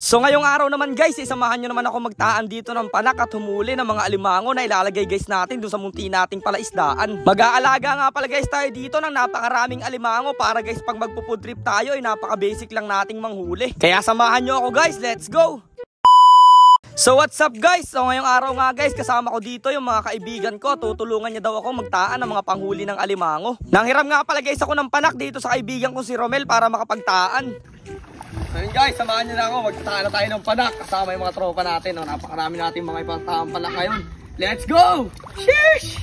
So ngayong araw naman guys, isamahan nyo naman ako magtaan dito ng panak at humuli ng mga alimango na ilalagay guys natin doon sa munti nating palaisdaan. Mag-aalaga nga pala guys tayo dito ng napakaraming alimango para guys pag magpo-food trip tayo ay napaka-basic lang nating manghuli. Kaya samahan nyo ako guys, let's go! So what's up guys? So ngayong araw nga guys, kasama ko dito yung mga kaibigan ko. Tutulungan niya daw ako magtaan ng mga panghuli ng alimango. Nanghiram nga pala guys ako ng panak dito sa kaibigan ko si Romel para makapagtaan. So yun guys, samahan nyo na ako, magtataan na tayo ng panak kasama yung mga tropa natin. Napakarami natin mga ipagtaang panak ngayon. Let's go! Sheesh!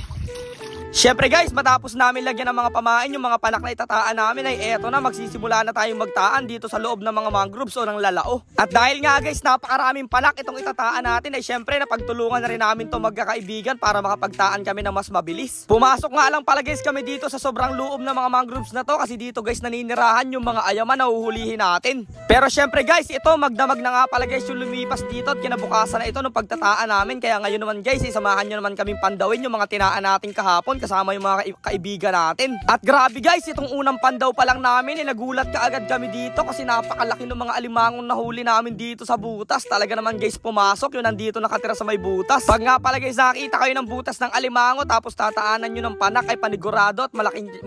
Syempre guys, matapos namin lagyan ng mga pamain yung mga panak na itataan namin ay eto na, magsisimula na tayong magtaan dito sa loob ng mga mangroves o ng lalao. At dahil nga guys, napakaraming panak itong itataan natin ay syempre napagtulungan na rin namin to magkakaibigan para makapagtaan kami ng mas mabilis. Pumasok nga lang pala guys kami dito sa sobrang loob ng mga mangroves na to kasi dito guys naninirahan yung mga ayaman na uhulihin natin. Pero syempre guys, ito magdamag na nga pala guys yung lumipas dito at kinabukasan na ito ng pagtataan namin. Kaya ngayon naman guys, isamahan nyo naman kaming pandawin yung mga tinaan natin kahapon kasama yung mga kaibigan natin. At grabe guys, itong unang pandaw pa lang namin, nagulat kaagad kami dito kasi napakalaki ng mga alimangong nahuli namin dito sa butas. Talaga naman guys, pumasok yung nandito nakatira sa may butas. Pag nga pala guys nakita kayo ng butas ng alimango tapos tataanan nyo ng panak ay panigurado at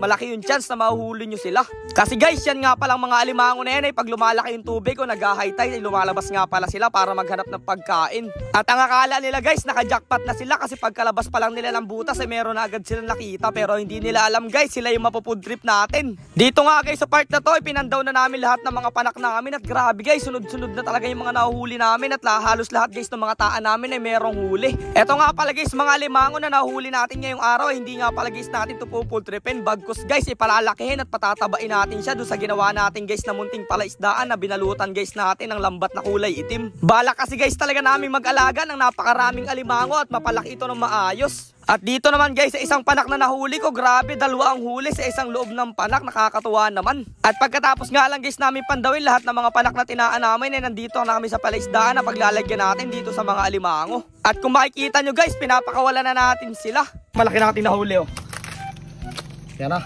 malaki yung chance na mahuhuli nyo sila. Kasi guys, yan nga palang mga alimango na yan ay pag lumalaki yung tubig o nag-high tide ay lumalabas nga pala sila para maghanap ng pagkain. At ang akala nila guys, naka-jackpot na sila kasi pagkalabas pa lang nila ng butas ay meron na agad silang nakita. Pero hindi nila alam guys, sila yung mapufood trip natin. Dito nga guys sa part na to, pinandaw na namin lahat ng mga panak namin. At grabe guys, sunod-sunod na talaga yung mga nahuhuli namin. At halos lahat guys ng mga taan namin ay merong huli. Eto nga pala guys, mga alimango na nahuli natin ngayong araw, hindi nga pala guys natin to food tripin. Bagkus guys, ipalalakihin at patatabain natin siya doon sa ginawa natin guys na munting palaisdaan na binalutan guys natin ng lambat na kulay itim. Balak kasi guys talaga namin mag-alaga ng napakaraming alimango at mapalaki ito ng maayos. At dito naman guys, sa isang panak na nahuli ko, grabe, dalawa ang huli sa isang loob ng panak, nakakatuwa naman. At pagkatapos nga lang guys namin pandawin lahat ng mga panak na tinaan namin ay nandito na kami sa palaisdaan na paglalagyan natin dito sa mga alimango. At kung makikita nyo guys, pinapakawalan na natin sila. Malaki na natin nahuli oh. Yan na.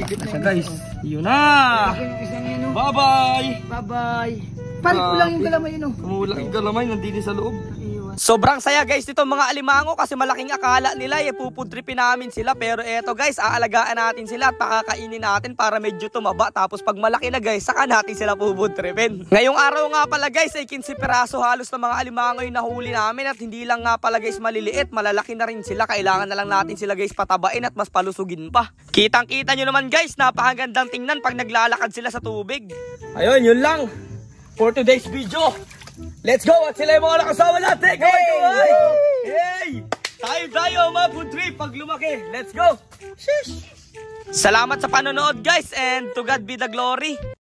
Isa guys, yun na. Bye bye. Bye bye. Palit ko lang yung galamay yun oh. Kumulang yung galamay, nandito sa loob. Sobrang saya guys dito mga alimango kasi malaking akala nila food tripin namin sila. Pero eto guys, aalagaan natin sila at pakakainin natin para medyo tumaba. Tapos pag malaki na guys, saka natin sila food tripin. Ngayong araw nga pala guys ay 15 piraso halos ng mga alimango yung nahuli namin. At hindi lang nga pala guys maliliit, malalaki na rin sila. Kailangan na lang natin sila guys patabain at mas palusugin pa. Kitang kita nyo naman guys, napakagandang tingnan pag naglalakad sila sa tubig. Ayun, yun lang for today's video. Let's go! At sila yung mga nakasama natin! Hey! Tayo mga food trip pag lumaki! Let's go! Sheesh! Salamat sa panonood guys and to God be the glory!